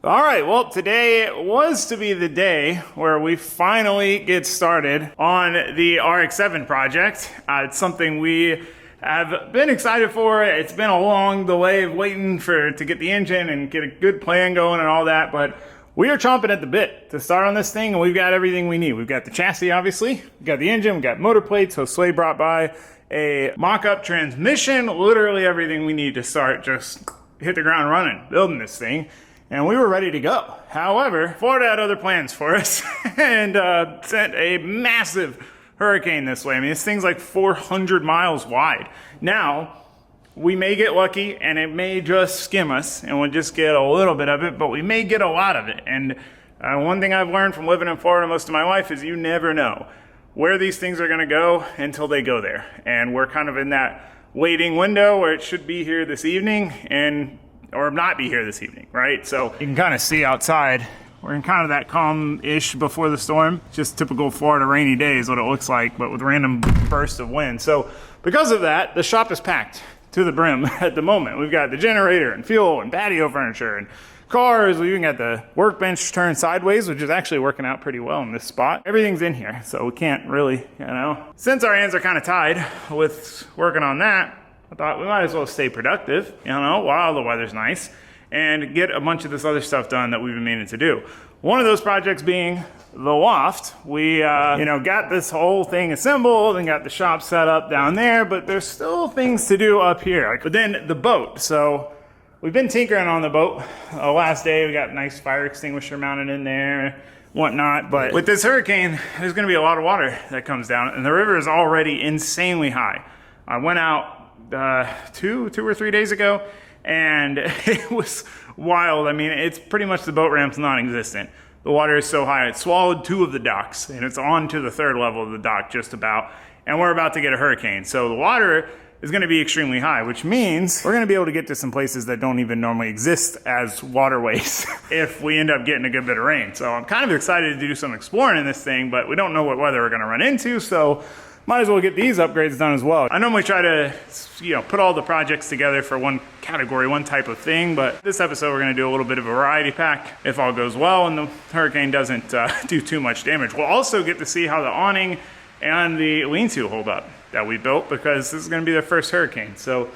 All right, well, today was to be the day where we finally get started on the RX-7 project. It's something we have been excited for. It's been a long delay of waiting to get the engine and get a good plan going and all that, but we are chomping at the bit to start on this thing, and we've got everything we need. We've got the chassis, obviously. We've got the engine, we've got motor plates. So Sway brought by a mock-up transmission, literally everything we need to start just hit the ground running, building this thing. And we were ready to go. However, Florida had other plans for us and sent a massive hurricane this way. I mean, this thing's like 400 miles wide. Now, we may get lucky and it may just skim us and we'll just get a little bit of it, but we may get a lot of it. And one thing I've learned from living in Florida most of my life is you never know where these things are gonna go until they go there. And we're kind of in that waiting window where it should be here this evening or not be here this evening, right? So you can kind of see outside, we're in kind of that calm-ish before the storm. Just typical Florida rainy day is what it looks like, but with random bursts of wind. So because of that, the shop is packed to the brim at the moment. We've got the generator and fuel and patio furniture and cars. We even got the workbench turned sideways, which is actually working out pretty well in this spot. Everything's in here, so we can't really, since our hands are kind of tied with working on that, I thought we might as well stay productive, while the weather's nice, and get a bunch of this other stuff done that we've been meaning to do. One of those projects being the loft. We, got this whole thing assembled and got the shop set up down there, but there's still things to do up here. But then the boat. So we've been tinkering on the boat. Last day, we got a nice fire extinguisher mounted in there, whatnot. But with this hurricane, there's going to be a lot of water that comes down, and the river is already insanely high. I went out two or 3 days ago, and it was wild. I mean, it's pretty much the boat ramp's non-existent. The water is so high, it swallowed 2 of the docks, and it's on to the 3rd level of the dock just about, and we're about to get a hurricane. So the water is going to be extremely high, which means we're going to be able to get to some places that don't even normally exist as waterways if we end up getting a good bit of rain. So I'm kind of excited to do some exploring in this thing, but we don't know what weather we're going to run into, so might as well get these upgrades done as well. I normally try to, put all the projects together for one category, one type of thing, but this episode we're gonna do a little bit of a variety pack if all goes well and the hurricane doesn't do too much damage. We'll also get to see how the awning and the lean-to hold up that we built, because this is gonna be the first hurricane. So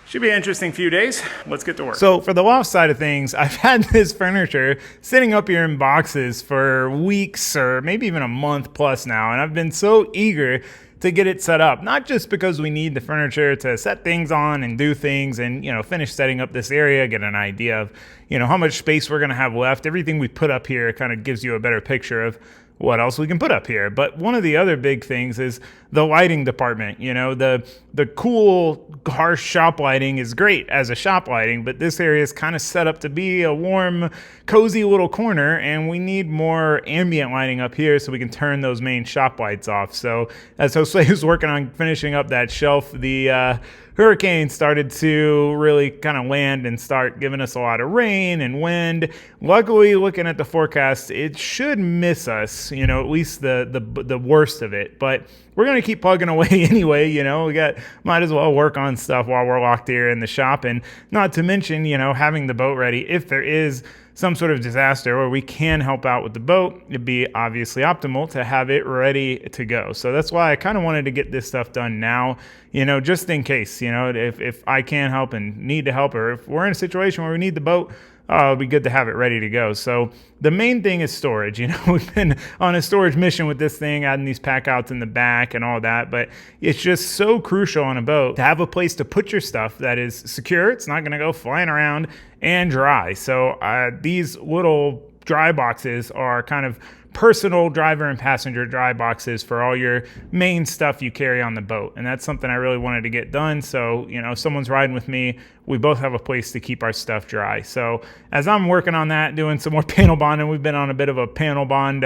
should be an interesting few days. Let's get to work. So for the loft side of things, I've had this furniture sitting up here in boxes for weeks or maybe even a month plus now, and I've been so eager to get it set up. Not just because we need the furniture to set things on and do things and, finish setting up this area, get an idea of, how much space we're gonna have left. Everything we put up here kind of gives you a better picture of what else we can put up here. But one of the other big things is the lighting department. The cool, harsh shop lighting is great as a shop lighting, but this area is kind of set up to be a warm, cozy little corner, and we need more ambient lighting up here so we can turn those main shop lights off. So as Jose was working on finishing up that shelf, the hurricane started to really kind of land and start giving us a lot of rain and wind. Luckily, looking at the forecast, it should miss us, at least the worst of it. But we're going to keep plugging away anyway. Might as well work on stuff while we're locked here in the shop. And not to mention, having the boat ready if there is some sort of disaster where we can help out with the boat. It'd be obviously optimal to have it ready to go. So that's why I kind of wanted to get this stuff done now, just in case, if I can help and need to help, or if we're in a situation where we need the boat, it'd be good to have it ready to go. So the main thing is storage. We've been on a storage mission with this thing, adding these pack outs in the back and all that, but it's just so crucial on a boat to have a place to put your stuff that is secure. It's not going to go flying around, and dry. So these little dry boxes are kind of personal driver and passenger dry boxes for all your main stuff you carry on the boat. And that's something I really wanted to get done. So, if someone's riding with me, we both have a place to keep our stuff dry. So as I'm working on that, doing some more panel bonding, we've been on a bit of a panel bond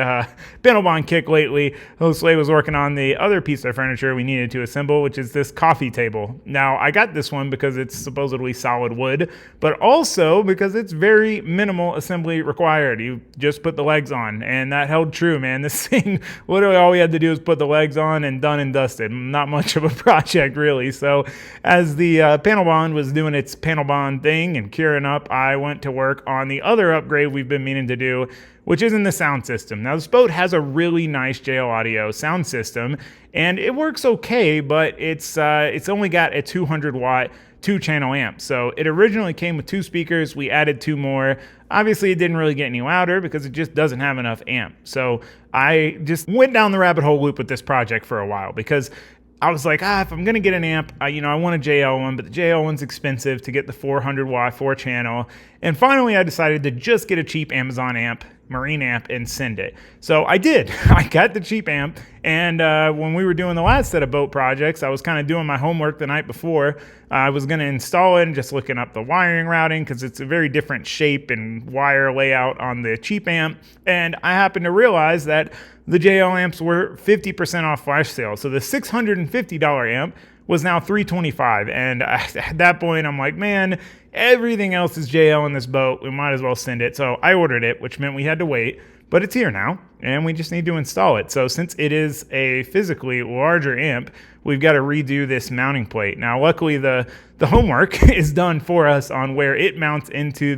kick lately. Jose was working on the other piece of furniture we needed to assemble, which is this coffee table. Now, I got this one because it's supposedly solid wood, but also because it's very minimal assembly required. You just put the legs on, and that held true, man. This thing, literally all we had to do was put the legs on and done and dusted. Not much of a project, really. So as the panel bond was doing its panel bond thing and curing up, I went to work on the other upgrade we've been meaning to do, which is in the sound system. Now, this boat has a really nice JL Audio sound system, and it works okay, but it's only got a 200 watt 2-channel amp. So it originally came with 2 speakers. We added 2 more. Obviously, it didn't really get any louder because it just doesn't have enough amp. So I just went down the rabbit hole loop with this project for a while because I was like, if I'm going to get an amp, I want a JL one, but the JL one's expensive to get the 400 watt 4-channel. And finally, I decided to just get a cheap Amazon amp, marine amp, and send it. So I did. I got the cheap amp, and when we were doing the last set of boat projects, I was kind of doing my homework the night before. I was going to install it and just looking up the wiring routing because it's a very different shape and wire layout on the cheap amp. And I happened to realize that the JL amps were 50% off flash sale. So the $650 amp was now $325. And at that point, I'm like, man, everything else is JL in this boat. We might as well send it. So I ordered it, which meant we had to wait. But it's here now, and we just need to install it. So since it is a physically larger amp, we've got to redo this mounting plate. Now, luckily, the homework is done for us on where it mounts into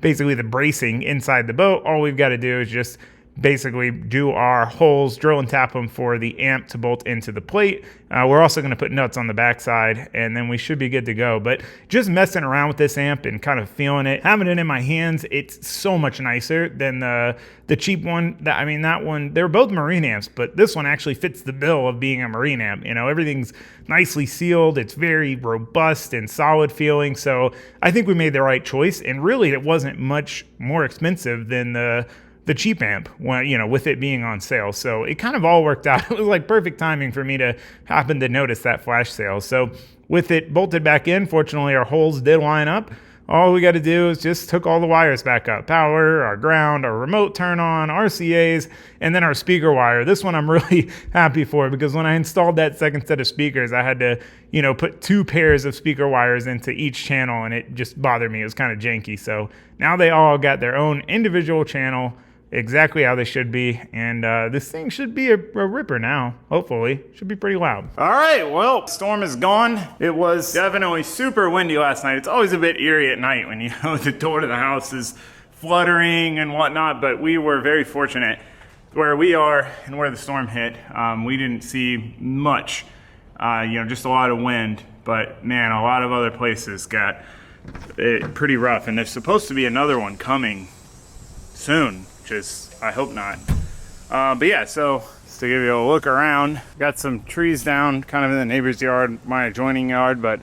basically the bracing inside the boat. All we've got to do is just basically do our holes, drill and tap them for the amp to bolt into the plate. We're also going to put nuts on the backside, and then we should be good to go. But just messing around with this amp and kind of feeling it, having it in my hands, it's so much nicer than the cheap one. That one, they're both marine amps, but this one actually fits the bill of being a marine amp. Everything's nicely sealed. It's very robust and solid feeling. So I think we made the right choice, and really it wasn't much more expensive than the cheap amp, with it being on sale. So it kind of all worked out. It was like perfect timing for me to happen to notice that flash sale. So with it bolted back in, fortunately our holes did line up. All we got to do is just hook all the wires back up. Power, our ground, our remote turn on, RCAs, and then our speaker wire. This one I'm really happy for because when I installed that second set of speakers, I had to, put 2 pairs of speaker wires into each channel, and it just bothered me. It was kind of janky. So now they all got their own individual channel, exactly how they should be, and this thing should be a ripper now. Hopefully, should be pretty loud. All right, well, storm is gone. It was definitely super windy last night. It's always a bit eerie at night when the door to the house is fluttering and whatnot, but we were very fortunate where we are and where the storm hit. We didn't see much, just a lot of wind, but man, a lot of other places got it pretty rough, and there's supposed to be another one coming soon, which is, I hope not. But yeah, so just to give you a look around, got some trees down kind of in the neighbor's yard, my adjoining yard, but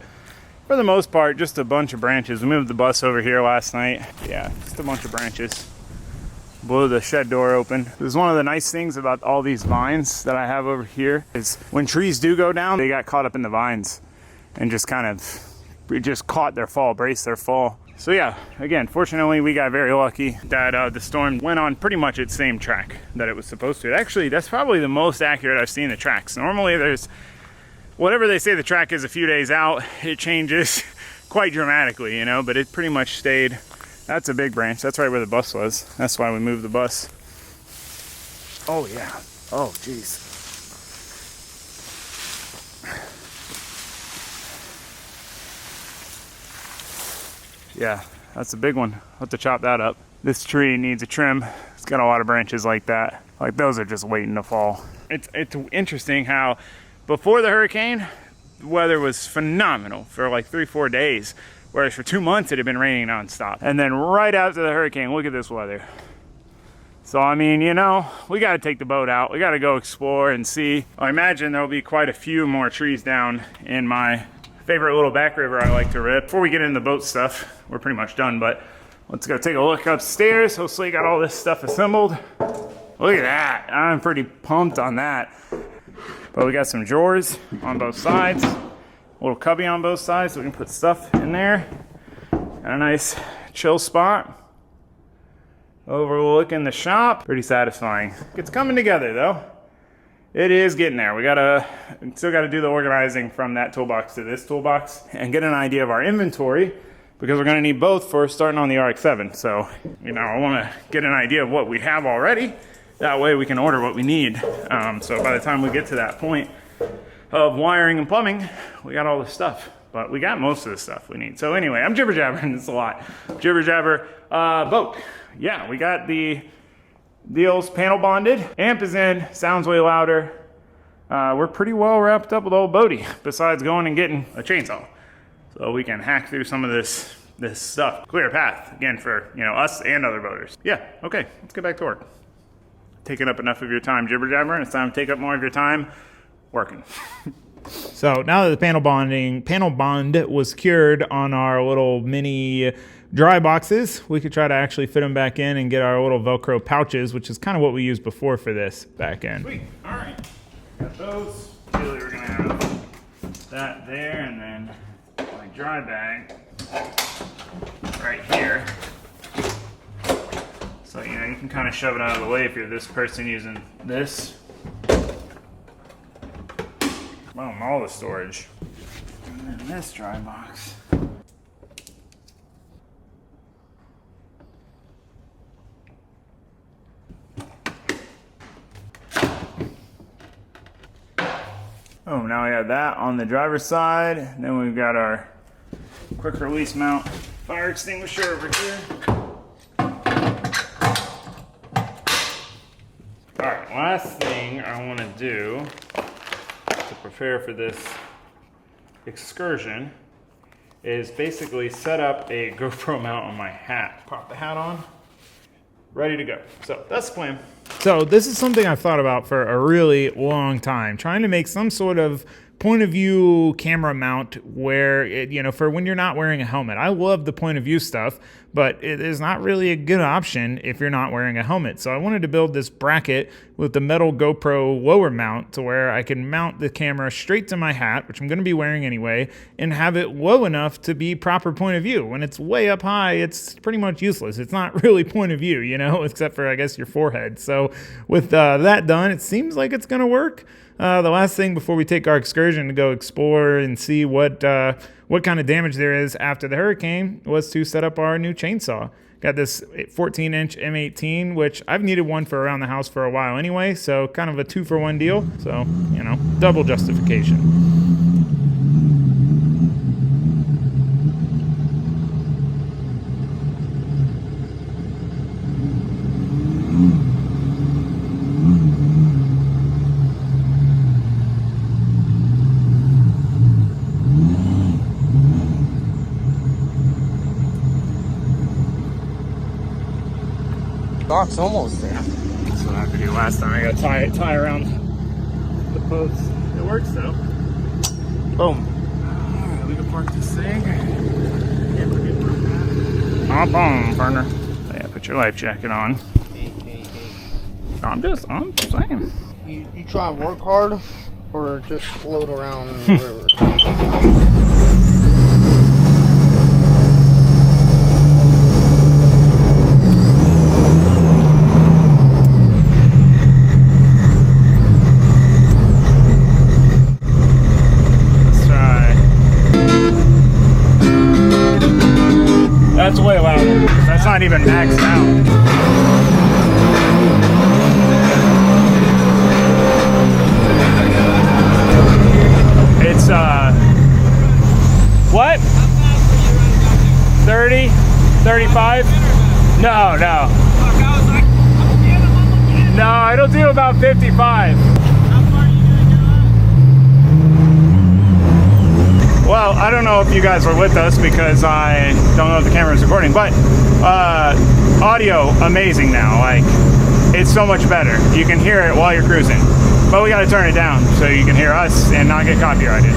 for the most part, just a bunch of branches. We moved the bus over here last night. Yeah, just a bunch of branches. Blew the shed door open. This is one of the nice things about all these vines that I have over here is when trees do go down, they got caught up in the vines and just kind of just caught their fall, braced their fall. So yeah, again, fortunately we got very lucky that the storm went on pretty much its same track that it was supposed to. Actually, that's probably the most accurate I've seen the tracks. Normally there's, whatever they say the track is a few days out, it changes quite dramatically, but it pretty much stayed. That's a big branch. That's right where the bus was. That's why we moved the bus. Oh yeah. Oh geez. Yeah, that's a big one. I'll have to chop that up. This tree needs a trim. It's got a lot of branches like that. Like those are just waiting to fall. It's interesting how before the hurricane, the weather was phenomenal for like 3-4 days. Whereas for 2 months it had been raining nonstop. And then right after the hurricane, look at this weather. So I mean, we gotta take the boat out. We gotta go explore and see. I imagine there'll be quite a few more trees down in my favorite little back river I like to rip. Before we get into the boat stuff, we're pretty much done, but let's go take a look upstairs. Hopefully got all this stuff assembled. Look at that. I'm pretty pumped on that. But we got some drawers on both sides, a little cubby on both sides so we can put stuff in there. And a nice chill spot overlooking the shop. Pretty satisfying. It's coming together though. It is getting there. We still gotta do the organizing from that toolbox to this toolbox and get an idea of our inventory because we're gonna need both for starting on the RX-7. So, I wanna get an idea of what we have already That way we can order what we need. So by the time we get to that point of wiring and plumbing, we got all this stuff. But we got most of the stuff we need. So anyway, I'm jibber jabbering, it's a lot. Jibber jabber, boat. Yeah, we got the deals panel bonded. Amp is in, sounds way louder. We're pretty well wrapped up with old boaty, besides going and getting a chainsaw. So we can hack through some of this stuff. Clear path, again, for us and other boaters. Yeah, okay, let's get back to work. Taking up enough of your time jibber jabbering, it's time to take up more of your time working. So now that the panel bond was secured on our little mini dry boxes, we could try to actually fit them back in and get our little Velcro pouches, which is kind of what we used before for this back in. Sweet, all right. Got those. Really, we're gonna have that there, and then my dry bag right here. So you can kind of shove it out of the way if you're this person using this. Well, all the storage. And then this dry box. Oh, now we have that on the driver's side. And then we've got our quick release mount fire extinguisher over here. All right, last thing I want to do to prepare for this excursion is basically set up a GoPro mount on my hat. Pop the hat on, ready to go. So that's the plan. So this is something I've thought about for a really long time, trying to make some sort of point of view camera mount where it, for when you're not wearing a helmet. I love the point of view stuff, but it is not really a good option if you're not wearing a helmet. So I wanted to build this bracket with the metal GoPro lower mount to where I can mount the camera straight to my hat, which I'm going to be wearing anyway, and have it low enough to be proper point of view. When it's way up high, it's pretty much useless. It's not really point of view, except for, I guess, your forehead. So with that done, it seems like it's going to work. The last thing before we take our excursion to go explore and see what kind of damage there is after the hurricane was to set up our new chainsaw. Got this 14-inch M18, which I've needed one for around the house for a while anyway, so kind of a 2-for-1 deal. So, double justification. Dock's almost there. That's what I had to do last time. I got to tie around the posts. It works though. Boom. Alright, we can park this thing. Hop on, partner. Yeah, put your life jacket on. Hey. I'm just saying. You try and work hard or just float around in the river? That's way louder. That's not even maxed out. It's what? 30? 35? No. No, it'll do about 55. Well, I don't know if you guys were with us because I don't know if the camera is recording, but audio amazing now. Like, it's so much better. You can hear it while you're cruising, but we got to turn it down so you can hear us and not get copyrighted.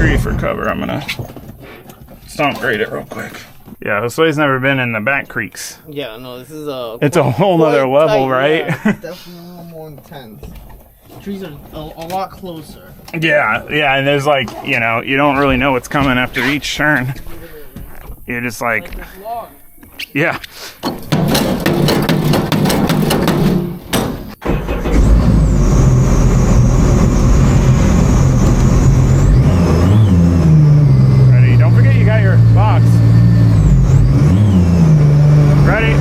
tree for cover. I'm gonna stomp grade it real quick. Yeah, this way's never been in the back creeks. Yeah, no, this is a... It's a whole nother level, right? Yeah, it's definitely a little more intense. Trees are a lot closer. Yeah, and there's like, you know, you don't really know what's coming after each turn. You're just like yeah. Ready? Don't forget you got your box. Ready?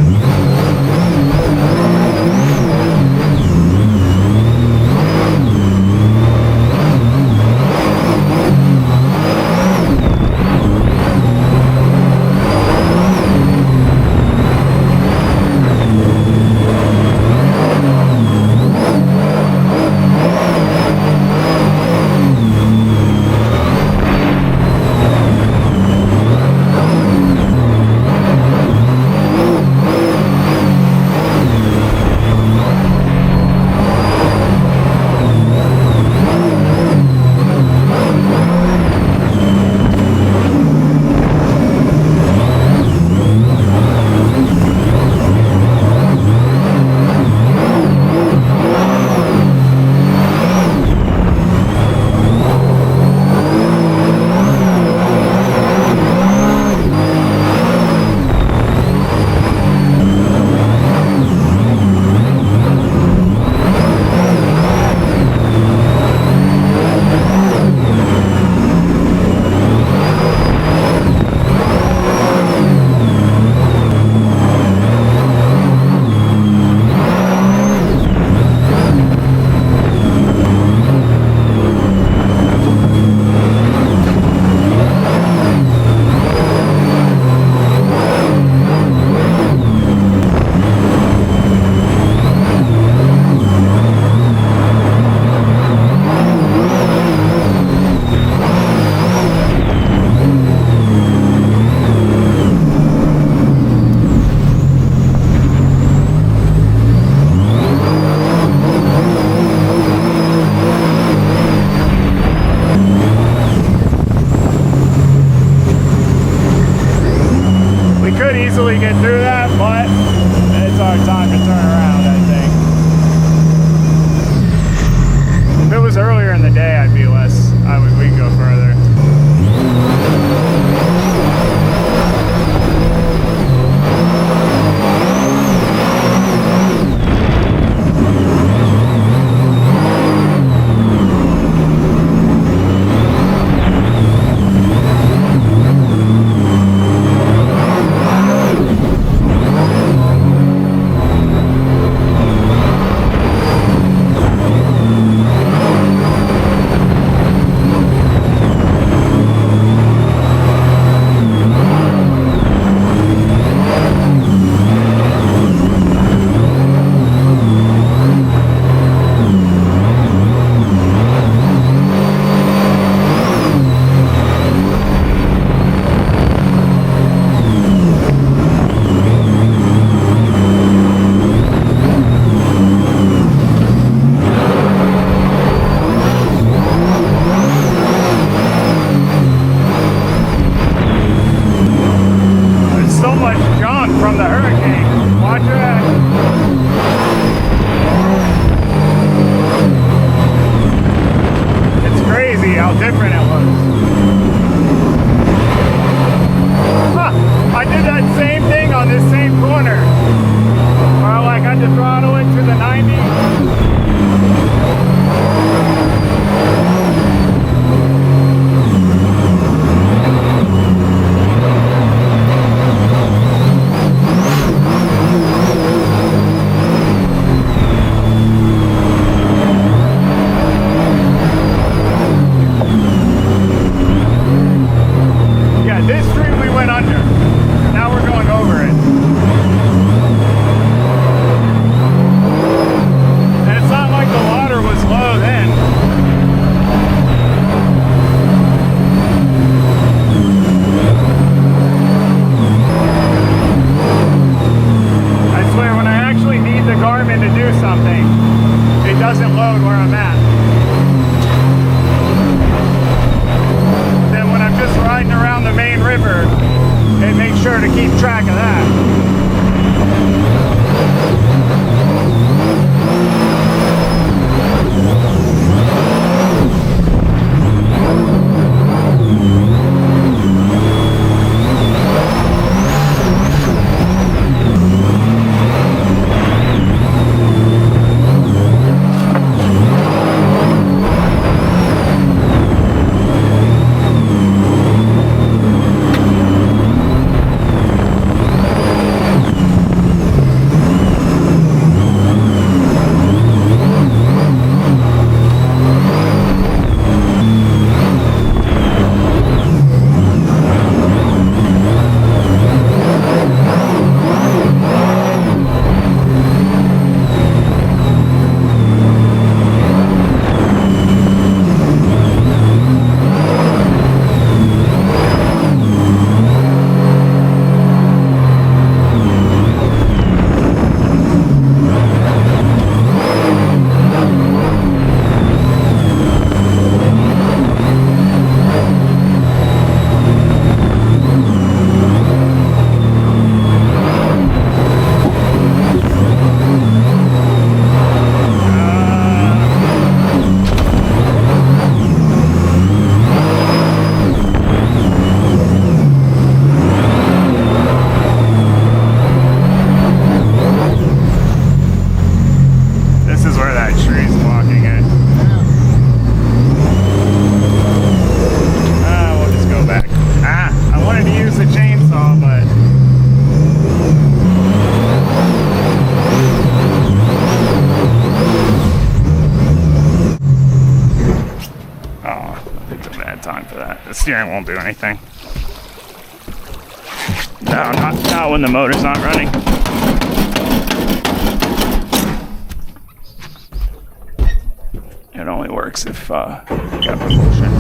Easily get through that, but it's our time to turn around, I think. If it was earlier in the day, I'd be less, we'd go further. From the hurricane. Watch your head. It's crazy how different it looks. Huh, I did that same thing on this same corner. Where I had to throttle it to the 90. This street we went under. Now we're going over it. main river, it makes sure to keep track of that. The steering won't do anything. No, not when the motor's not running. It only works if you got propulsion.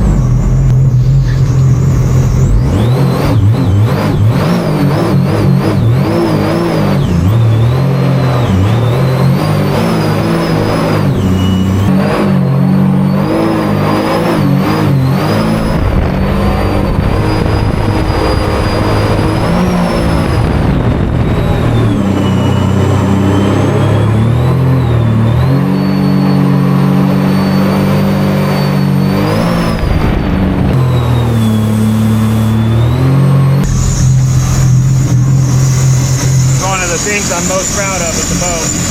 Things I'm most proud of with the boat.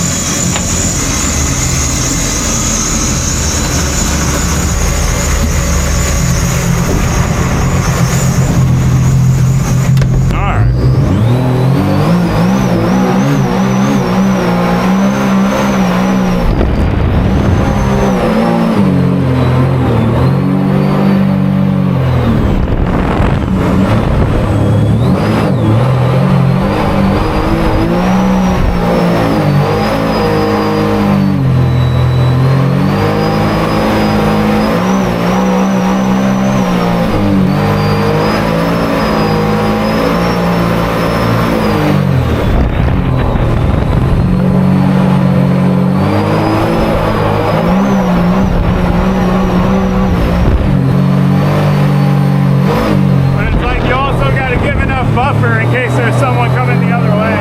Buffer in case there's someone coming the other way.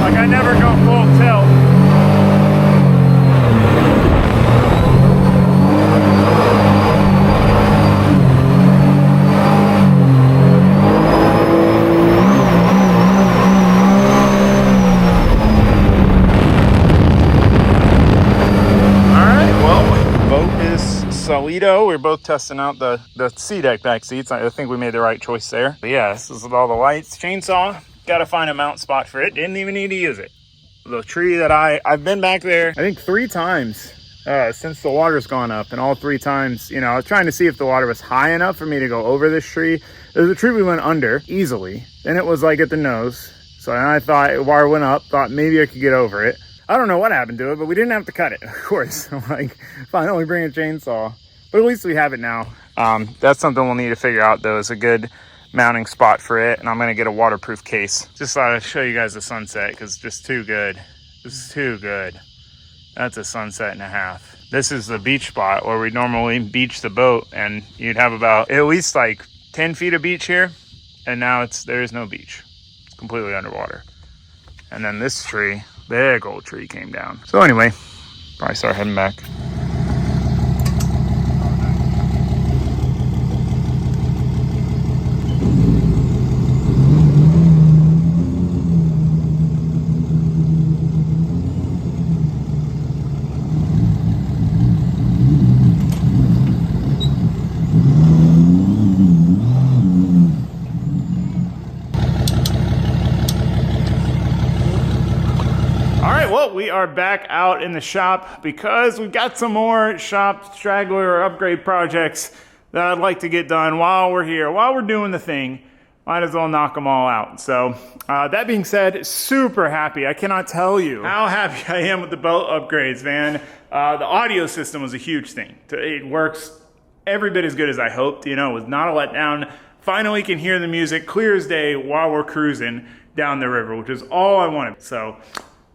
Like I never go full tilt. Alright, well, boat is Solido. We're both testing out the C-deck back seats. I think we made the right choice there. But yeah, this is with all the lights. Chainsaw, got to find a mount spot for it. Didn't even need to use it. The tree that I've been back there, I think 3 times since the water's gone up. And all 3 times, you know, I was trying to see if the water was high enough for me to go over this tree. There's a tree we went under easily. Then it was like at the nose. So then I thought, water went up, thought maybe I could get over it. I don't know what happened to it, but we didn't have to cut it, of course. I'm like, finally bring a chainsaw. But at least we have it now. That's something we'll need to figure out, though, is a good mounting spot for it. And I'm going to get a waterproof case. Just thought I'd show you guys the sunset because it's just too good. This is too good. That's a sunset and a half. This is the beach spot where we normally beach the boat. And you'd have about at least like 10 feet of beach here, and now there is no beach. It's completely underwater. And then this tree, big old tree, came down. So anyway, probably start heading back. Well, we are back out in the shop because we've got some more shop straggler or upgrade projects that I'd like to get done while we're here, while we're doing the thing. Might as well knock them all out. So that being said, super happy. I cannot tell you how happy I am with the boat upgrades, man. The audio system was a huge thing. It works every bit as good as I hoped. You know, it was not a letdown. Finally can hear the music clear as day while we're cruising down the river, which is all I wanted. So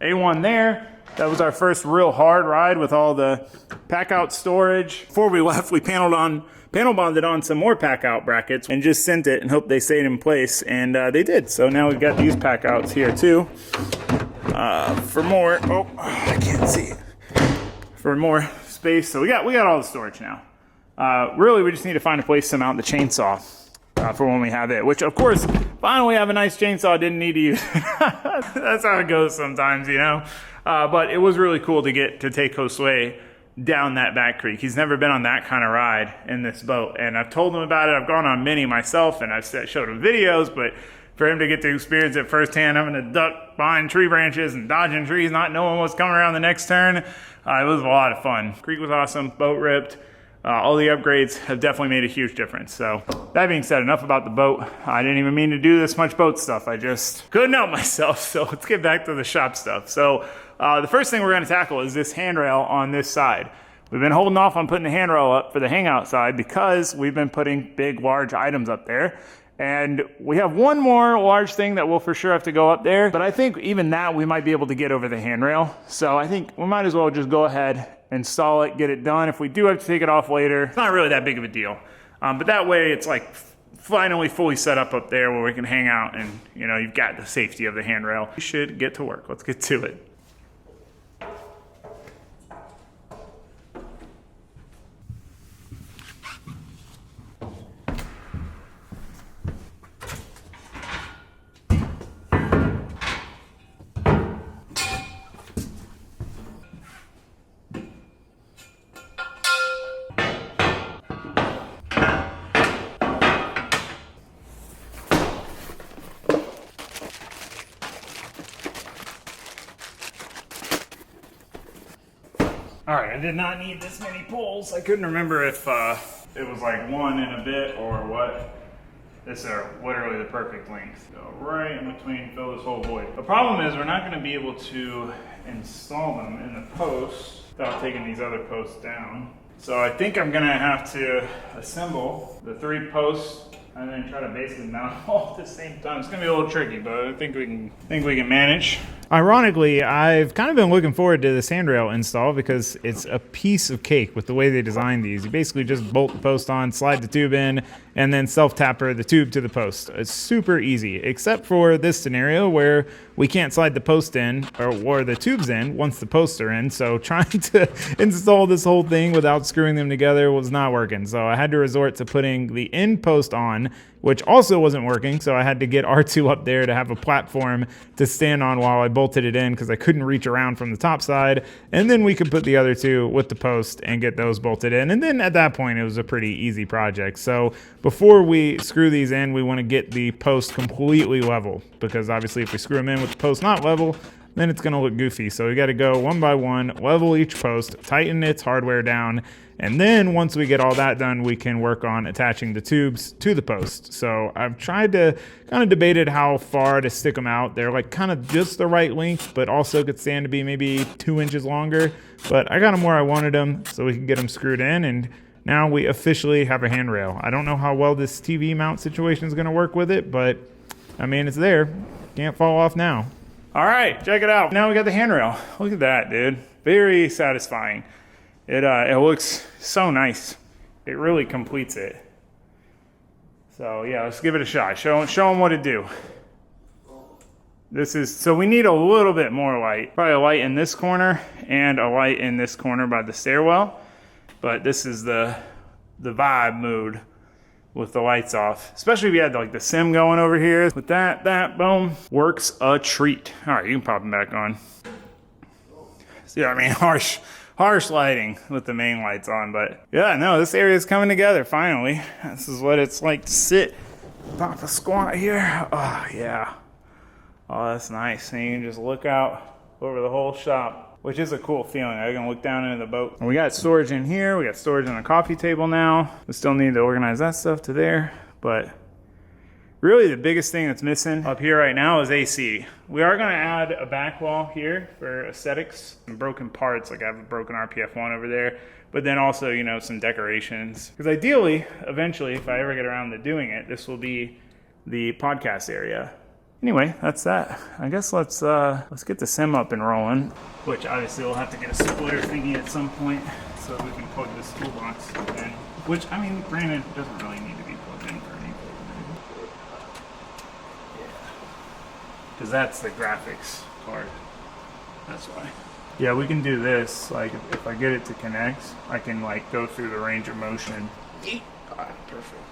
A1 there. That was our first real hard ride with all the pack out storage. Before we left, we panel bonded on some more pack out brackets and just sent it and hoped they stayed in place, and they did. So now we've got these pack outs here too. For more, oh, I can't see it. For more space. So we got all the storage now. Really, we just need to find a place to mount the chainsaw for when we have it, which of course, finally have a nice chainsaw, didn't need to use. That's how it goes sometimes, you know. But it was really cool to get to take Josue down that back creek. He's never been on that kind of ride in this boat, and I've told him about it. I've gone on many myself, and I've showed him videos, but for him to get to experience it firsthand, having to duck behind tree branches and dodging trees, not knowing what's coming around the next turn, it was a lot of fun. Creek was awesome, boat ripped. All the upgrades have definitely made a huge difference. So that being said, enough about the boat. I didn't even mean to do this much boat stuff. I just couldn't help myself. So let's get back to the shop stuff. So the first thing we're going to tackle is this handrail on this side. We've been holding off on putting the handrail up for the hangout side because we've been putting big, large items up there. And we have one more large thing that we'll for sure have to go up there. But I think even that we might be able to get over the handrail. So I think we might as well just go ahead, install it, get it done. If we do have to take it off later, it's not really that big of a deal. But that way it's like finally fully set up there where we can hang out and, you know, you've got the safety of the handrail. We should get to work. Let's get to it. All right, I did not need this many poles. I couldn't remember if it was like 1 and a bit or what. This are literally the perfect length. Go right in between, fill this whole void. The problem is we're not gonna be able to install them in the posts without taking these other posts down. So I think I'm gonna have to assemble the 3 posts and then try to basically mount them all at the same time. It's gonna be a little tricky, but I think we can manage. Ironically, I've kind of been looking forward to this handrail install because it's a piece of cake with the way they designed these. You basically just bolt the post on, slide the tube in, and then self-tapper the tube to the post. It's super easy, except for this scenario where we can't slide the post in or the tubes in once the posts are in. So trying to install this whole thing without screwing them together was not working. So I had to resort to putting the end post on, which also wasn't working, so I had to get R2 up there to have a platform to stand on while I bolted it in because I couldn't reach around from the top side, and then we could put the other 2 with the post and get those bolted in, and then at that point it was a pretty easy project. So before we screw these in, we want to get the post completely level, because obviously if we screw them in with the post not level, then it's going to look goofy. So we got to go one by one, level each post, tighten its hardware down, and then once we get all that done, we can work on attaching the tubes to the post. So I've tried to kind of debated how far to stick them out. They're like kind of just the right length, but also could stand to be maybe 2 inches longer. But I got them where I wanted them so we can get them screwed in, and now we officially have a handrail. I don't know how well this TV mount situation is going to work with it, but I mean, it's there. Can't fall off now. All right, check it out. Now we got the handrail. Look at that, dude. Very satisfying. It looks so nice. It really completes it. So yeah, let's give it a shot. Show them what to do. This is, so we need a little bit more light. Probably a light in this corner and a light in this corner by the stairwell. But this is the vibe mood with the lights off. Especially if you had like the sim going over here. With that, boom, works a treat. All right, you can pop them back on. See, I mean, harsh lighting with the main lights on, but yeah, no, this area is coming together finally. This is what it's like to sit, pop a squat here. Oh yeah, oh that's nice. And you can just look out over the whole shop, which is a cool feeling. I can look down into the boat. And we got storage in here. We got storage on the coffee table now. We still need to organize that stuff to there, but really the biggest thing that's missing up here right now is AC. We are gonna add a back wall here for aesthetics and broken parts, like I have a broken RPF1 over there, but then also, you know, some decorations. Because ideally, eventually, if I ever get around to doing it, this will be the podcast area. Anyway, that's that. I guess let's get the sim up and rolling, which obviously we'll have to get a splitter thingy at some point so we can plug this toolbox in, which, I mean, granted, doesn't really need to be plugged in for anything. Because that's the graphics part. That's why. Yeah, we can do this. Like, if I get it to connect, I can like go through the range of motion. God, perfect.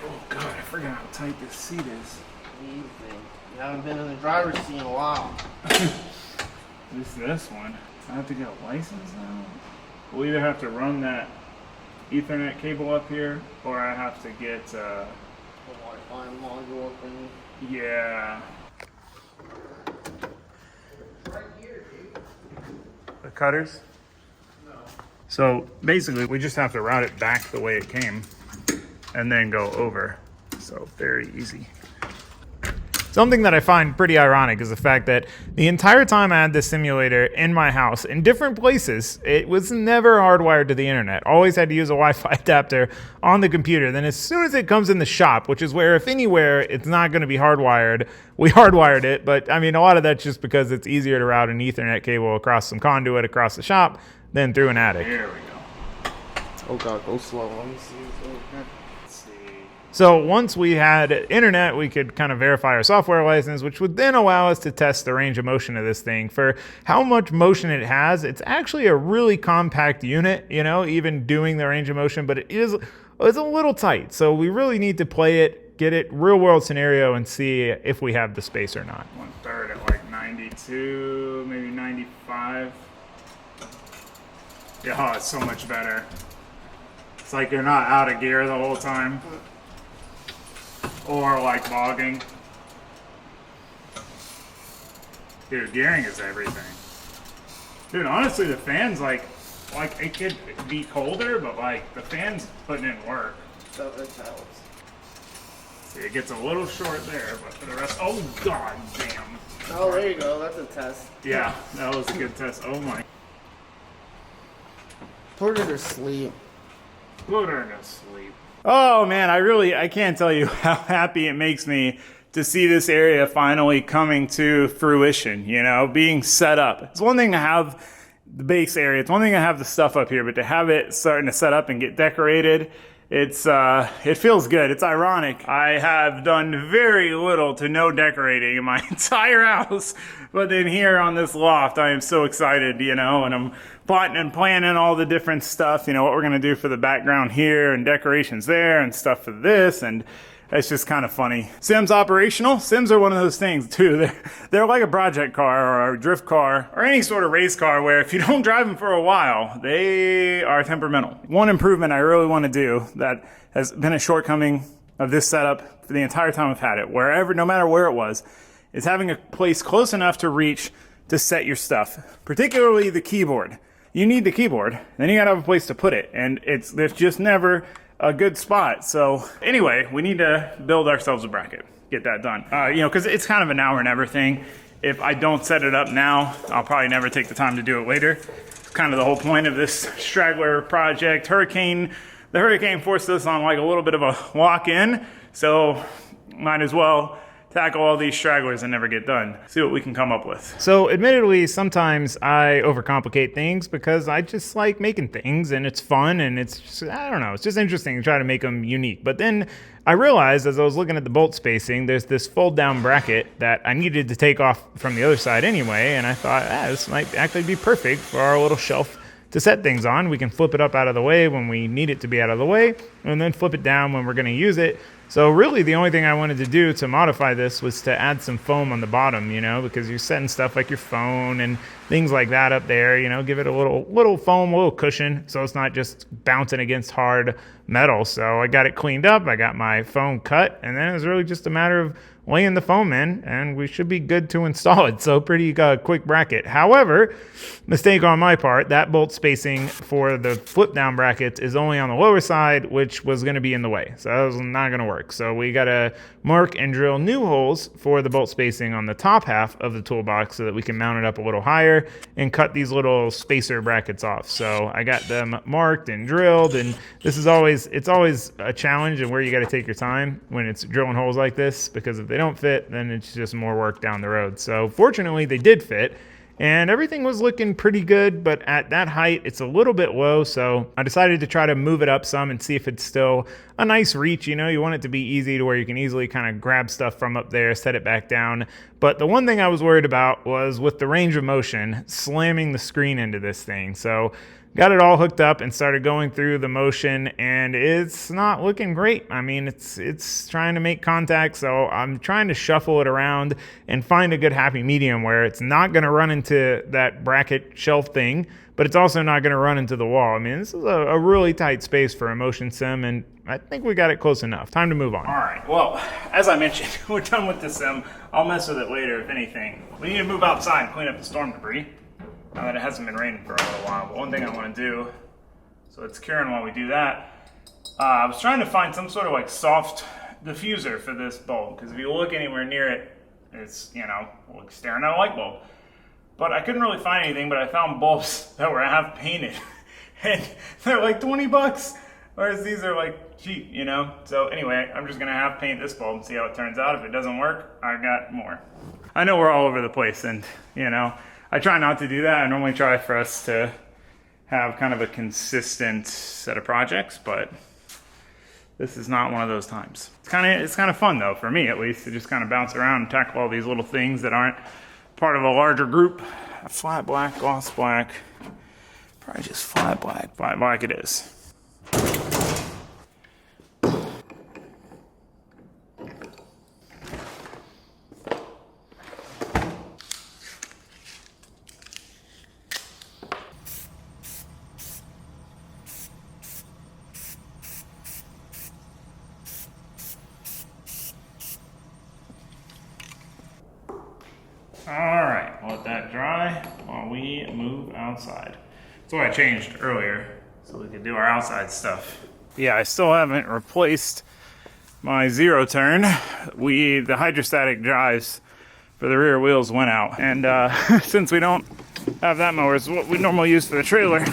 Oh God, I forgot how tight this seat is. You haven't been in the driver's seat in a while. This one. I have to get a license now. We'll either have to run that Ethernet cable up here, or I have to get The Wi-Fi module thing. yeah. Right here, dude. The cutters? No. So basically we just have to route it back the way it came and then go over. So very easy. Something that I find pretty ironic is the fact that the entire time I had this simulator in my house, in different places, it was never hardwired to the internet. Always had to use a Wi-Fi adapter on the computer. Then as soon as it comes in the shop, which is where, if anywhere, it's not going to be hardwired, we hardwired it. But I mean, a lot of that's just because it's easier to route an Ethernet cable across some conduit across the shop than through an attic. There we go. Oh God, go slow. Let me see this over here. So once we had internet, we could kind of verify our software license, which would then allow us to test the range of motion of this thing. For how much motion it has, it's actually a really compact unit, you know, even doing the range of motion, but it's a little tight. So we really need to play it, get it real world scenario, and see if we have the space or not. 1/3 at like 92, maybe 95. Yeah, oh, it's so much better. It's like you're not out of gear the whole time. Or like bogging. Dude, gearing is everything. Dude, honestly, the fan's like it could be colder, but like the fan's putting in work. So it helps. See, it gets a little short there, but for the rest, oh God damn. Oh, there you go. That's a test. Yeah, that was a good test. Oh my. Put her to sleep. Put her to sleep. Oh man, I can't tell you how happy it makes me to see this area finally coming to fruition, you know, being set up. It's one thing to have the base area, it's one thing to have the stuff up here, but to have it starting to set up and get decorated, it feels good. It's ironic. I have done very little to no decorating in my entire house, but then here on this loft, I am so excited, you know, and I'm plotting and planning all the different stuff, you know, what we're gonna do for the background here and decorations there and stuff for this, and it's just kind of funny. Sims operational. Sims are one of those things too. They're like a project car or a drift car or any sort of race car where if you don't drive them for a while, they are temperamental. One improvement I really want to do that has been a shortcoming of this setup for the entire time I've had it, wherever, no matter where it was, is having a place close enough to reach to set your stuff, particularly the keyboard. You need the keyboard, then you gotta have a place to put it, and there's just never a good spot. So anyway, we need to build ourselves a bracket, get that done. You know, because it's kind of an now or never thing. If I don't set it up now, I'll probably never take the time to do it later. It's kind of the whole point of this straggler project. The hurricane forced us on like a little bit of a lock-in, so might as well tackle all these stragglers and never get done. See what we can come up with. So admittedly, sometimes I overcomplicate things because I just like making things and it's fun and it's just, I don't know, it's just interesting to try to make them unique. But then I realized as I was looking at the bolt spacing, there's this fold down bracket that I needed to take off from the other side anyway, and I thought, this might actually be perfect for our little shelf to set things on. We can flip it up out of the way when we need it to be out of the way, and then flip it down when we're going to use it. So really the only thing I wanted to do to modify this was to add some foam on the bottom, you know, because you're setting stuff like your phone and things like that up there, you know, give it a little foam, a little cushion, so it's not just bouncing against hard metal. So I got it cleaned up, I got my foam cut, and then it was really just a matter of laying the foam in, and we should be good to install it. So pretty quick bracket. However, mistake on my part, that bolt spacing for the flip down brackets is only on the lower side, which was going to be in the way. So that was not going to work. So we got to mark and drill new holes for the bolt spacing on the top half of the toolbox so that we can mount it up a little higher and cut these little spacer brackets off. So I got them marked and drilled, and it's always a challenge and where you got to take your time when it's drilling holes like this, because if they don't fit, then it's just more work down the road. So fortunately they did fit, and everything was looking pretty good, but at that height it's a little bit low, so I decided to try to move it up some and see if it's still a nice reach. You know, you want it to be easy to where you can easily kind of grab stuff from up there, set it back down. But the one thing I was worried about was with the range of motion, slamming the screen into this thing. So got it all hooked up and started going through the motion, and it's not looking great. I mean, it's trying to make contact, so I'm trying to shuffle it around and find a good happy medium where it's not going to run into that bracket shelf thing, but it's also not going to run into the wall. I mean, this is a really tight space for a motion sim, and I think we got it close enough. Time to move on. All right, well, as I mentioned, we're done with the sim. I'll mess with it later, if anything. We need to move outside and clean up the storm debris. Now that it hasn't been raining for a little while, but one thing I want to do, so it's curing while we do that, I was trying to find some sort of like soft diffuser for this bulb, because if you look anywhere near it, it's, you know, like staring at a light bulb. But I couldn't really find anything, but I found bulbs that were half painted, and they're like 20 bucks, whereas these are like cheap, you know? So anyway, I'm just gonna half paint this bulb and see how it turns out. If it doesn't work, I got more. I know we're all over the place, and, you know, I try not to do that. I normally try for us to have kind of a consistent set of projects, but this is not one of those times. It's kind of fun though, for me at least, to just kind of bounce around and tackle all these little things that aren't part of a larger group. Flat black, gloss black, probably just flat black. Flat black it is. Alright, let that dry while we move outside. That's what I changed earlier, so we could do our outside stuff. Yeah, I still haven't replaced my zero turn. The hydrostatic drives for the rear wheels went out. And since we don't have that mower, it's what we normally use for the trailer,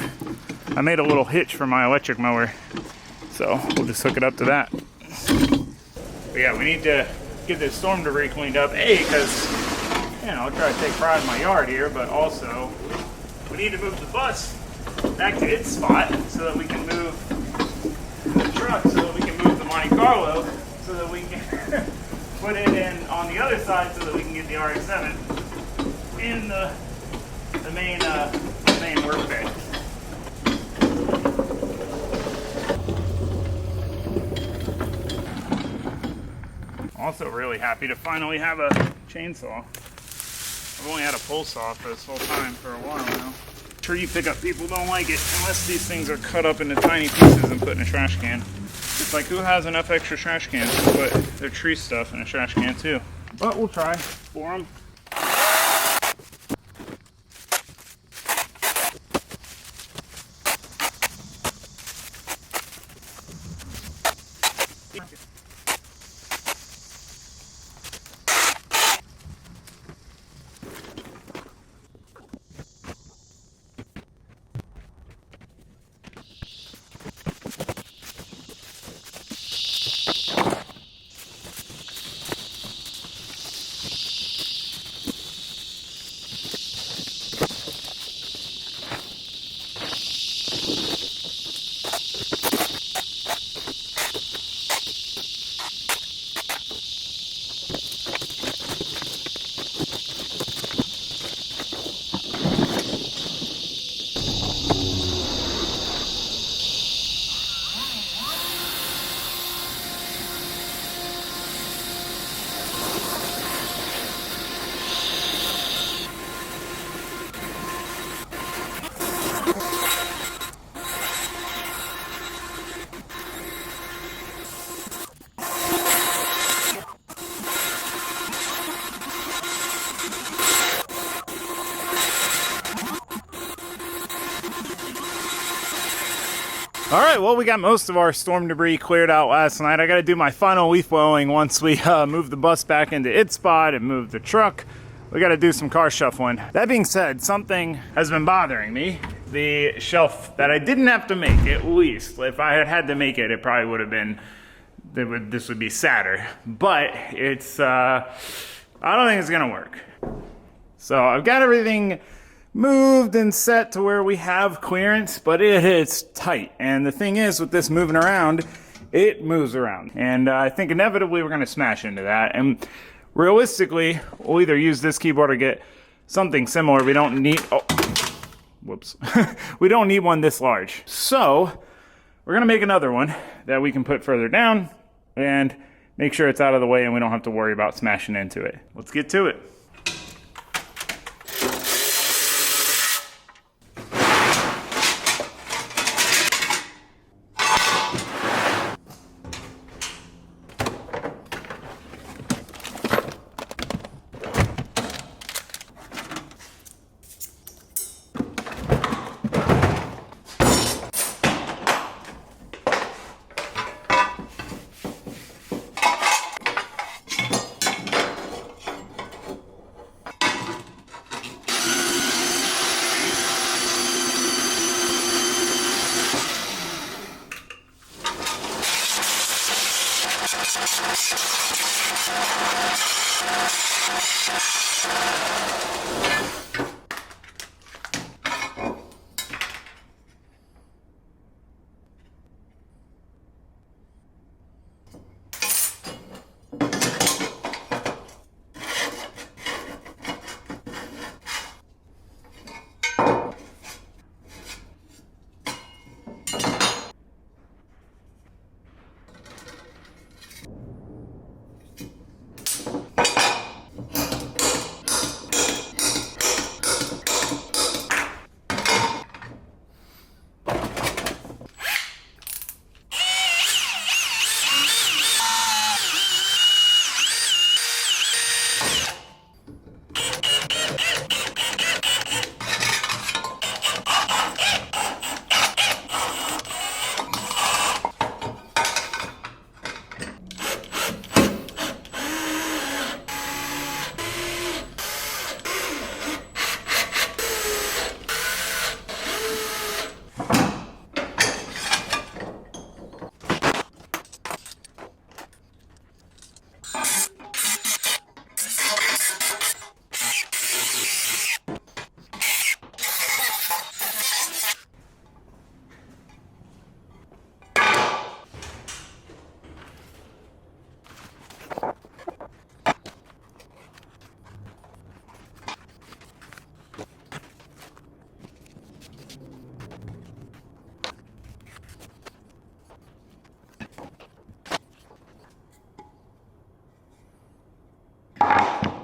I made a little hitch for my electric mower. So we'll just hook it up to that. But yeah, we need to get this storm debris cleaned up. Because, you know, I'll try to take pride in my yard here, but also we need to move the bus back to its spot so that we can move the truck, so that we can move the Monte Carlo, so that we can put it in on the other side so that we can get the RX-7 in the main work bay. Also really happy to finally have a chainsaw. I've only had a pole saw for this whole time for a while now. Tree pickup people don't like it unless these things are cut up into tiny pieces and put in a trash can. It's like, who has enough extra trash cans to put their tree stuff in a trash can too? But we'll try for them. All right, well, we got most of our storm debris cleared out last night. I got to do my final leaf blowing once we move the bus back into its spot and move the truck. We got to do some car shuffling. That being said, something has been bothering me. The shelf that I didn't have to make, at least. If I had to make it, it probably would have been, this would be sadder. But it's, I don't think it's gonna work. So I've got everything moved and set to where we have clearance, but it is tight. And the thing is, with this moving around, it moves around. And I think inevitably we're gonna smash into that. And realistically, we'll either use this keyboard or get something similar. We don't need, oh, whoops. We don't need one this large. So we're gonna make another one that we can put further down and make sure it's out of the way and we don't have to worry about smashing into it. Let's get to it.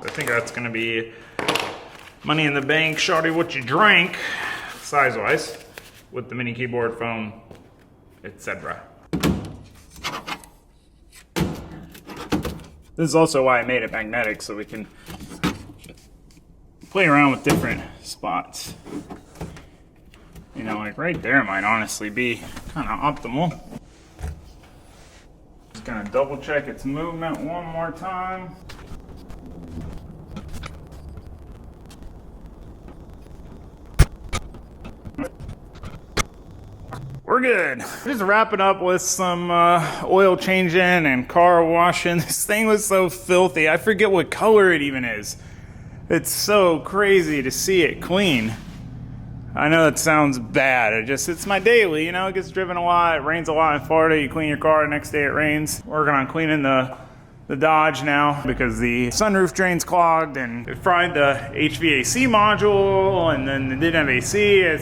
I think that's gonna be money in the bank, shorty what you drank, size-wise, with the mini keyboard, phone, etc. This is also why I made it magnetic, so we can play around with different spots. You know, like right there might honestly be kind of optimal. Just gonna double check its movement one more time. We're good. Just wrapping up with some oil changing and car washing. This thing was so filthy. I forget what color it even is. It's so crazy to see it clean. I know that sounds bad. It's my daily, you know, it gets driven a lot. It rains a lot in Florida. You clean your car, the next day it rains. Working on cleaning the Dodge now because the sunroof drain's clogged and it fried the HVAC module and then it didn't have AC.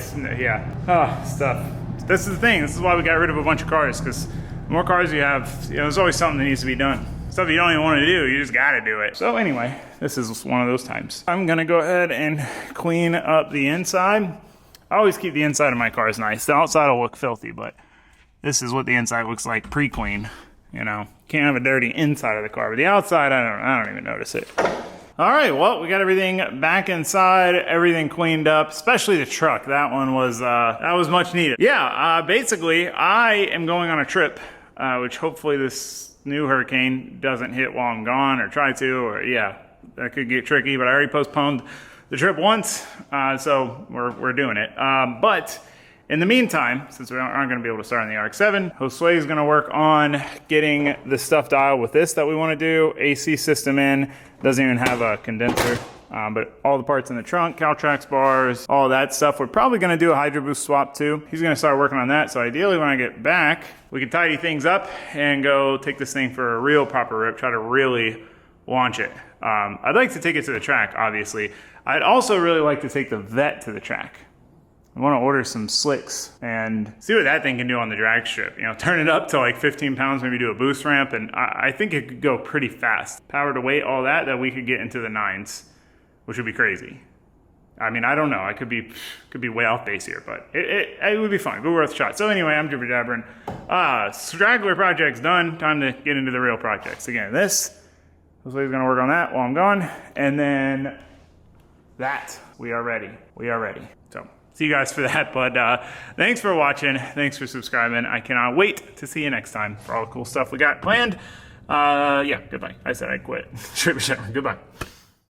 Stuff. This is the thing. This is why we got rid of a bunch of cars, because the more cars you have, you know, there's always something that needs to be done. Stuff you don't even want to do, you just gotta do it. So anyway, this is one of those times. I'm gonna go ahead and clean up the inside. I always keep the inside of my cars nice. The outside will look filthy, but this is what the inside looks like pre-clean. You know, can't have a dirty inside of the car, but the outside, I don't even notice it. All right, well, we got everything back inside, everything cleaned up, especially the truck. That one was, that was much needed. Yeah, basically, I am going on a trip, which hopefully this new hurricane doesn't hit while I'm gone or try to, or yeah, that could get tricky, but I already postponed the trip once, so we're doing it. But in the meantime, since we aren't going to be able to start on the RX-7, Josue is going to work on getting the stuff dialed with this that we want to do. AC system in, doesn't even have a condenser, but all the parts in the trunk, Caltrax bars, all that stuff. We're probably going to do a Hydro Boost swap too. He's going to start working on that. So ideally when I get back, we can tidy things up and go take this thing for a real proper rip, try to really launch it. I'd like to take it to the track, obviously. I'd also really like to take the Vet to the track. I want to order some slicks and see what that thing can do on the drag strip. You know, turn it up to like 15 pounds, maybe do a boost ramp, and I think it could go pretty fast. Power to weight, all that we could get into the 9s, which would be crazy. I mean, I don't know. I could be way off base here, but it would be fun. It'd be worth a shot. So anyway, I'm jibber jabbering. Straggler project's done. Time to get into the real projects. Again, this is gonna work on that while I'm gone, and then that we are ready. We are ready. So. See you guys for that, but thanks for watching. Thanks for subscribing. I cannot wait to see you next time for all the cool stuff we got planned. Yeah, goodbye. I said I'd quit. Goodbye.